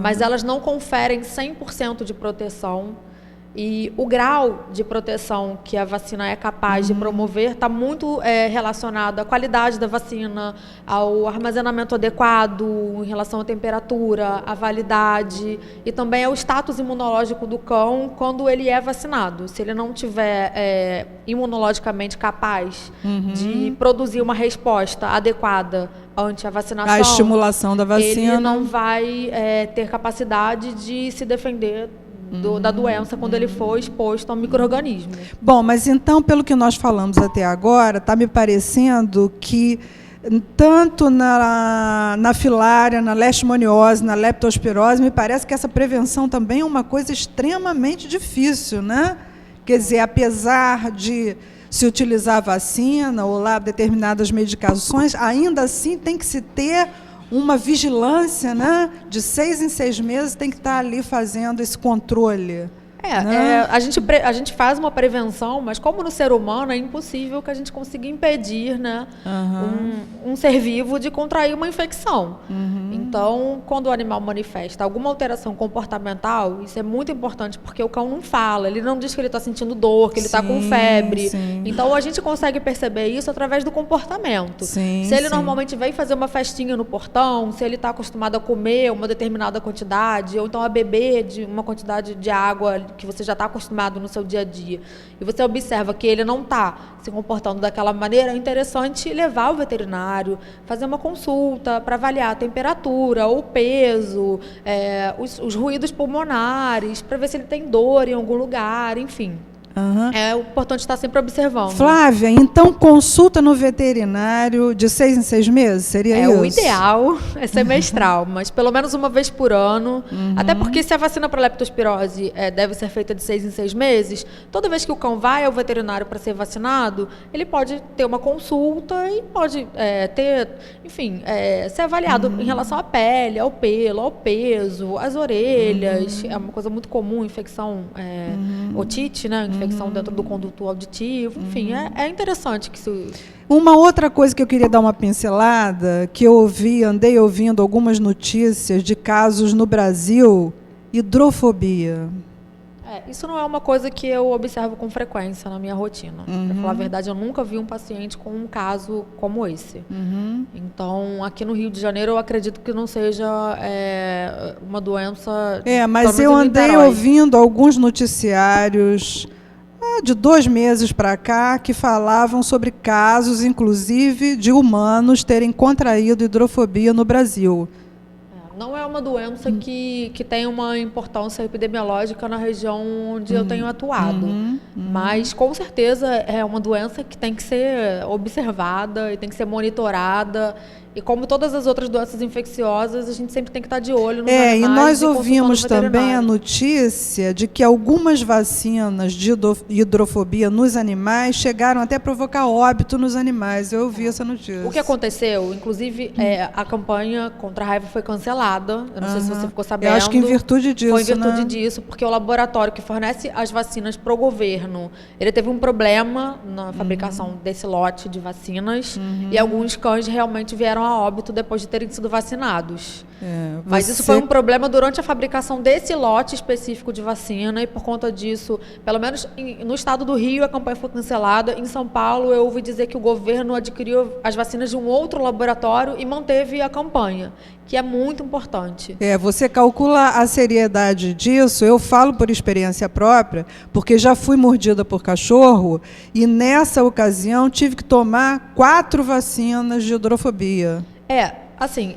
mas elas não conferem 100% de proteção. E o grau de proteção que a vacina é capaz de promover está muito relacionado à qualidade da vacina, ao armazenamento adequado em relação à temperatura, à validade e também ao status imunológico do cão quando ele é vacinado. Se ele não tiver imunologicamente capaz de produzir uma resposta adequada ante a vacinação, a estimulação da vacina, ele não vai ter capacidade de se defender da doença quando ele for exposto a um micro-organismo. Bom, mas então, pelo que nós falamos até agora, está me parecendo que tanto na filária, na leishmaniose, na leptospirose, me parece que essa prevenção também é uma coisa extremamente difícil, né? Quer dizer, apesar de se utilizar a vacina ou lá determinadas medicações, ainda assim tem que se ter uma vigilância, né? De 6 em 6 meses tem que estar ali fazendo esse controle. A gente faz uma prevenção, mas como no ser humano é impossível que a gente consiga impedir, né, um ser vivo de contrair uma infecção. Então, quando o animal manifesta alguma alteração comportamental, isso é muito importante, porque o cão não fala, ele não diz que ele está sentindo dor, que ele está com febre. Então, a gente consegue perceber isso através do comportamento. Se ele normalmente vem fazer uma festinha no portão, se ele está acostumado a comer uma determinada quantidade, ou então a beber de uma quantidade de água que você já está acostumado no seu dia a dia, e você observa que ele não está se comportando daquela maneira, é interessante levar o veterinário, fazer uma consulta para avaliar a temperatura, o peso, os ruídos pulmonares, para ver se ele tem dor em algum lugar, enfim. É importante estar sempre observando. Flávia, então consulta no veterinário de 6 em 6 meses? Seria isso? O ideal é semestral, mas pelo menos uma vez por ano. Até porque se a vacina para leptospirose deve ser feita de 6 em 6 meses, toda vez que o cão vai ao veterinário para ser vacinado, ele pode ter uma consulta e pode ser avaliado em relação à pele, ao pelo, ao peso, às orelhas. É uma coisa muito comum, infecção otite, né? Infecção dentro do conduto auditivo, enfim, é interessante que isso... Uma outra coisa que eu queria dar uma pincelada, que eu andei ouvindo algumas notícias de casos no Brasil, hidrofobia. Isso não é uma coisa que eu observo com frequência na minha rotina. Para falar a verdade, eu nunca vi um paciente com um caso como esse. Então, aqui no Rio de Janeiro, eu acredito que não seja uma doença... Mas eu andei ouvindo alguns noticiários de 2 meses para cá que falavam sobre casos, inclusive, de humanos terem contraído hidrofobia no Brasil. Não é uma doença que tem uma importância epidemiológica na região onde eu tenho atuado. Mas, com certeza, é uma doença que tem que ser observada e tem que ser monitorada. E como todas as outras doenças infecciosas, a gente sempre tem que estar de olho nos animais. E nós ouvimos também a notícia de que algumas vacinas de hidrofobia nos animais chegaram até a provocar óbito nos animais. Eu ouvi essa notícia. O que aconteceu, inclusive, a campanha contra a raiva foi cancelada. Eu não sei se você ficou sabendo. Eu acho que em virtude disso, foi em virtude disso, porque o laboratório que fornece as vacinas para o governo, ele teve um problema na fabricação desse lote de vacinas e alguns cães realmente vieram a óbito depois de terem sido vacinados. Mas isso foi um problema durante a fabricação desse lote específico de vacina e por conta disso, pelo menos no estado do Rio, a campanha foi cancelada. Em São Paulo, eu ouvi dizer que o governo adquiriu as vacinas de um outro laboratório e manteve a campanha, que é muito importante. Você calcula a seriedade disso. Eu falo por experiência própria, porque já fui mordida por cachorro e nessa ocasião tive que tomar 4 vacinas de hidrofobia. Assim,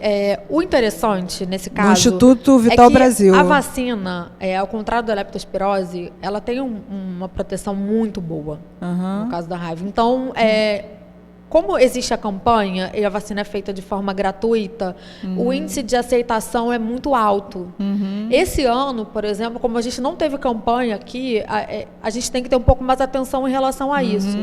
o interessante nesse caso... No Instituto Vital Brasil. A vacina, ao contrário da leptospirose, ela tem uma proteção muito boa, no caso da raiva. Então, como existe a campanha e a vacina é feita de forma gratuita, o índice de aceitação é muito alto. Esse ano, por exemplo, como a gente não teve campanha aqui, a gente tem que ter um pouco mais de atenção em relação a isso.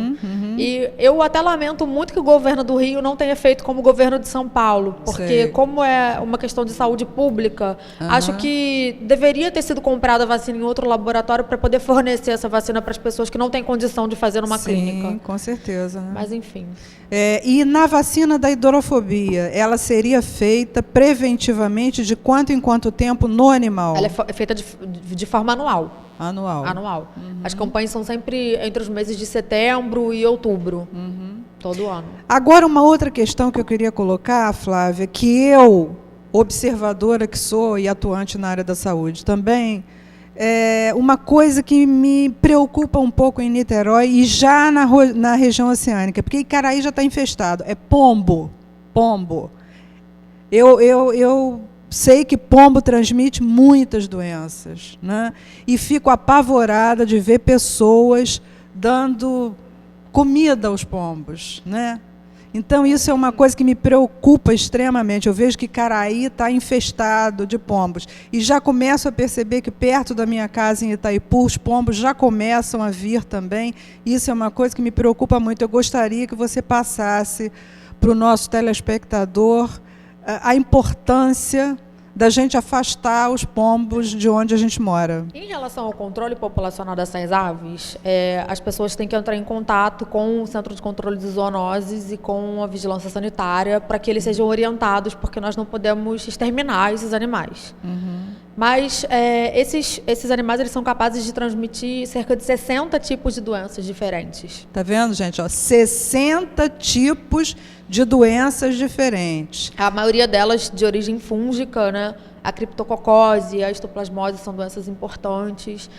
E eu até lamento muito que o governo do Rio não tenha feito como o governo de São Paulo, porque como é uma questão de saúde pública, acho que deveria ter sido comprada a vacina em outro laboratório para poder fornecer essa vacina para as pessoas que não têm condição de fazer numa clínica. Sim, com certeza. Mas, enfim... e na vacina da hidrofobia, ela seria feita preventivamente de quanto em quanto tempo no animal? Ela é feita de forma anual. Anual. As campanhas são sempre entre os meses de setembro e outubro, todo ano. Agora, uma outra questão que eu queria colocar, Flávia, que eu, observadora que sou e atuante na área da saúde também, uma coisa que me preocupa um pouco em Niterói e já na região oceânica, porque Icaraí já está infestado, é pombo. Eu sei que pombo transmite muitas doenças, né? E fico apavorada de ver pessoas dando comida aos pombos, né? Então, isso é uma coisa que me preocupa extremamente. Eu vejo que Icaraí está infestado de pombos. E já começo a perceber que perto da minha casa, em Itaipu, os pombos já começam a vir também. Isso é uma coisa que me preocupa muito. Eu gostaria que você passasse para o nosso telespectador a importância da gente afastar os pombos de onde a gente mora. Em relação ao controle populacional dessas aves, as pessoas têm que entrar em contato com o Centro de Controle de Zoonoses e com a Vigilância Sanitária para que eles sejam orientados, porque nós não podemos exterminar esses animais. Mas esses animais eles são capazes de transmitir cerca de 60 tipos de doenças diferentes. Tá vendo, gente? 60 tipos de doenças diferentes. A maioria delas de origem fúngica, né? A criptococose, a histoplasmose são doenças importantes.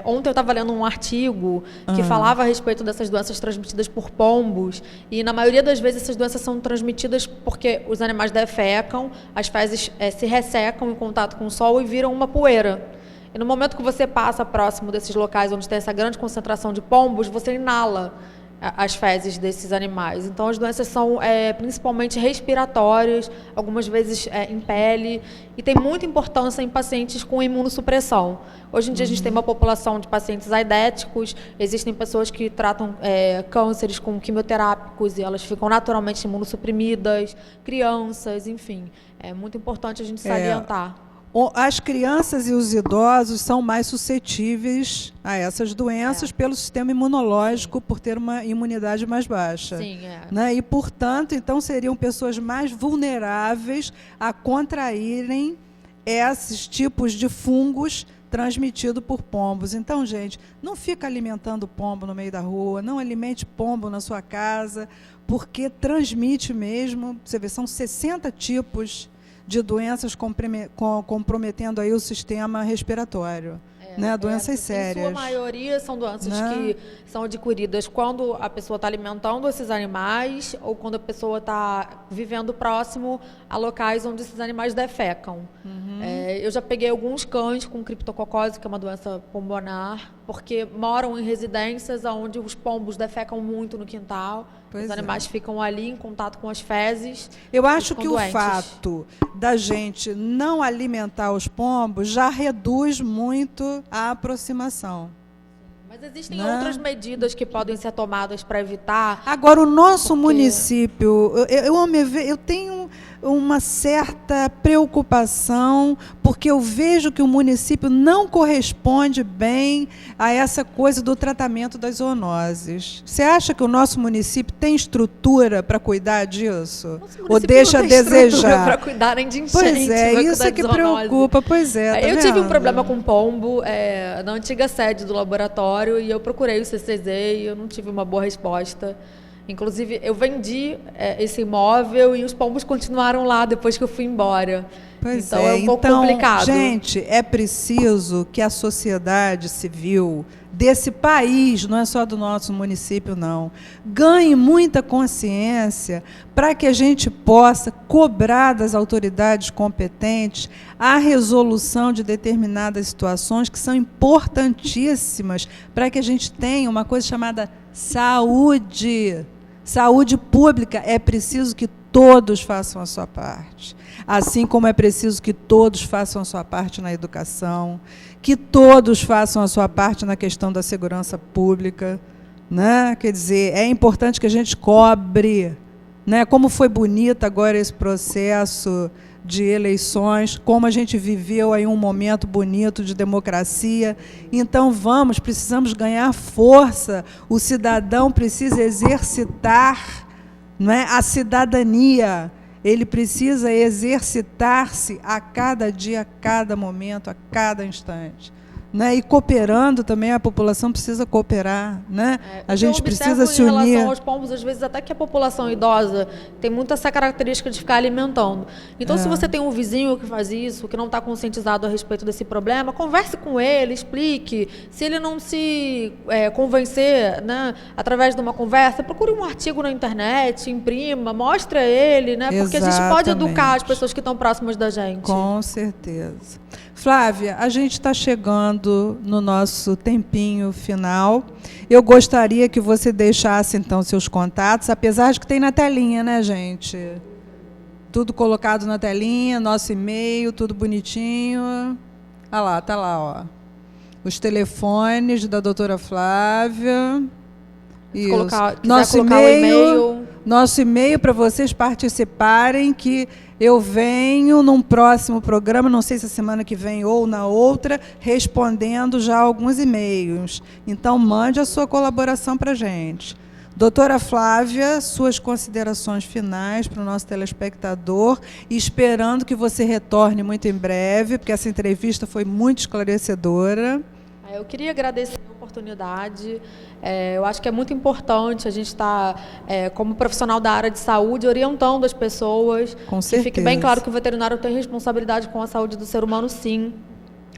Ontem eu estava lendo um artigo que falava a respeito dessas doenças transmitidas por pombos, e na maioria das vezes essas doenças são transmitidas porque os animais defecam, as fezes se ressecam em contato com o sol e viram uma poeira. E no momento que você passa próximo desses locais onde tem essa grande concentração de pombos, você inala as fezes desses animais. Então, as doenças são principalmente respiratórias, algumas vezes em pele, e tem muita importância em pacientes com imunossupressão. Hoje em dia, a gente tem uma população de pacientes aidéticos, existem pessoas que tratam cânceres com quimioterápicos e elas ficam naturalmente imunossuprimidas, crianças, enfim. É muito importante a gente salientar. As crianças e os idosos são mais suscetíveis a essas doenças pelo sistema imunológico, por ter uma imunidade mais baixa. Sim, né? E, portanto, então seriam pessoas mais vulneráveis a contraírem esses tipos de fungos transmitido por pombos. Então, gente, não fica alimentando pombo no meio da rua, não alimente pombo na sua casa, porque transmite mesmo. Você vê, são 60 tipos de doenças comprometendo aí o sistema respiratório. Né, doenças sérias. Em sua maioria são doenças que são adquiridas quando a pessoa está alimentando esses animais ou quando a pessoa está vivendo próximo a locais onde esses animais defecam. Eu já peguei alguns cães com criptococose, que é uma doença pulmonar, porque moram em residências onde os pombos defecam muito no quintal. Os animais ficam ali em contato com as fezes. Eu acho que doentes. O fato da gente não alimentar os pombos já reduz muito a aproximação. Mas existem outras medidas que podem ser tomadas para evitar. Agora, o nosso município, eu tenho uma certa preocupação, porque eu vejo que o município não corresponde bem a essa coisa do tratamento das zoonoses. Você acha que o nosso município tem estrutura para cuidar disso? Ou deixa a desejar? Para cuidar nem de enchente. Pois é, isso é que preocupa. Pois é. Tá eu tive um problema com pombo na antiga sede do laboratório e eu procurei o CCZ e eu não tive uma boa resposta. Inclusive, eu vendi esse imóvel e os pombos continuaram lá depois que eu fui embora. Pois então, é um pouco complicado. Gente, é preciso que a sociedade civil desse país, não é só do nosso município, não, ganhe muita consciência para que a gente possa cobrar das autoridades competentes a resolução de determinadas situações que são importantíssimas para que a gente tenha uma coisa chamada saúde. Saúde pública. É preciso que todos façam a sua parte. Assim como é preciso que todos façam a sua parte na educação, que todos façam a sua parte na questão da segurança pública, né? Quer dizer, é importante que a gente cobre, né? Como foi bonito agora esse processo de eleições, como a gente viveu aí um momento bonito de democracia. Então, precisamos ganhar força, o cidadão precisa exercitar, não é, a cidadania, ele precisa exercitar-se a cada dia, a cada momento, a cada instante. Né? E cooperando também, a população precisa cooperar, né? A gente precisa se unir. Em relação aos pombos, às vezes até que a população idosa tem muito essa característica de ficar alimentando. Então, se você tem um vizinho que faz isso, que não está conscientizado a respeito desse problema, converse com ele, explique. Se ele não se convencer, né, através de uma conversa, procure um artigo na internet, imprima, mostre a ele, né? Porque a gente pode educar as pessoas que estão próximas da gente. Com certeza. Flávia, a gente está chegando no nosso tempinho final. Eu gostaria que você deixasse, então, seus contatos, apesar de que tem na telinha, né, gente? Tudo colocado na telinha, nosso e-mail, tudo bonitinho. Ah lá, tá lá, ó. Os telefones da doutora Flávia. Isso. Nosso e-mail para vocês participarem, que eu venho num próximo programa, não sei se a semana que vem ou na outra, respondendo já alguns e-mails. Então, mande a sua colaboração para a gente. Doutora Flávia, suas considerações finais para o nosso telespectador, e esperando que você retorne muito em breve, porque essa entrevista foi muito esclarecedora. Eu queria agradecer a oportunidade. Eu acho que é muito importante a gente estar, como profissional da área de saúde, orientando as pessoas. Com certeza. Que fique bem claro que o veterinário tem responsabilidade com a saúde do ser humano, sim.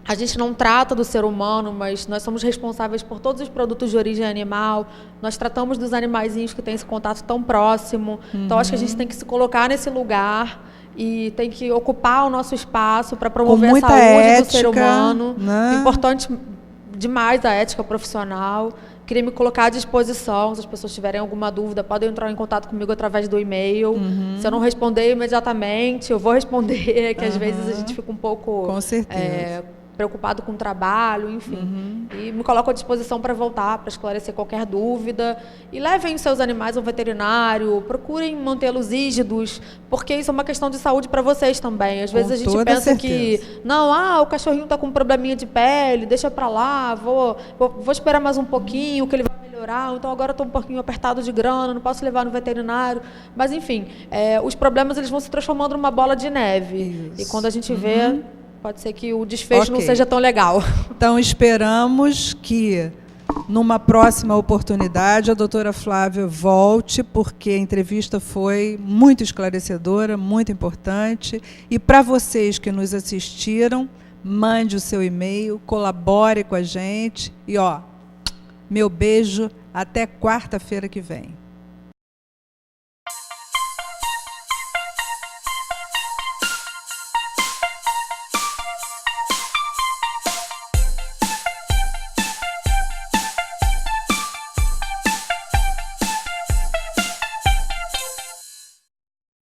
A gente não trata do ser humano, mas nós somos responsáveis por todos os produtos de origem animal. Nós tratamos dos animaizinhos que têm esse contato tão próximo. Então, acho que a gente tem que se colocar nesse lugar e tem que ocupar o nosso espaço para promover a saúde do ser humano. Né? Importante demais a ética profissional. Queria me colocar à disposição. Se as pessoas tiverem alguma dúvida, podem entrar em contato comigo através do e-mail. Se eu não responder imediatamente, eu vou responder, que às vezes a gente fica um pouco... Com certeza. Preocupado com o trabalho, enfim. E me coloco à disposição para voltar, para esclarecer qualquer dúvida. E levem os seus animais ao veterinário, procurem mantê-los rígidos, porque isso é uma questão de saúde para vocês também. Às vezes a gente pensa que, não, o cachorrinho está com um probleminha de pele, deixa para lá, vou esperar mais um pouquinho, que ele vai melhorar, então agora estou um pouquinho apertado de grana, não posso levar no veterinário. Mas, enfim, os problemas eles vão se transformando numa bola de neve. Isso. E quando a gente vê... pode ser que o desfecho não Ok. seja tão legal. Então, esperamos que, numa próxima oportunidade, a doutora Flávia volte, porque a entrevista foi muito esclarecedora, muito importante. E para vocês que nos assistiram, mande o seu e-mail, colabore com a gente. E, ó, meu beijo, até quarta-feira que vem.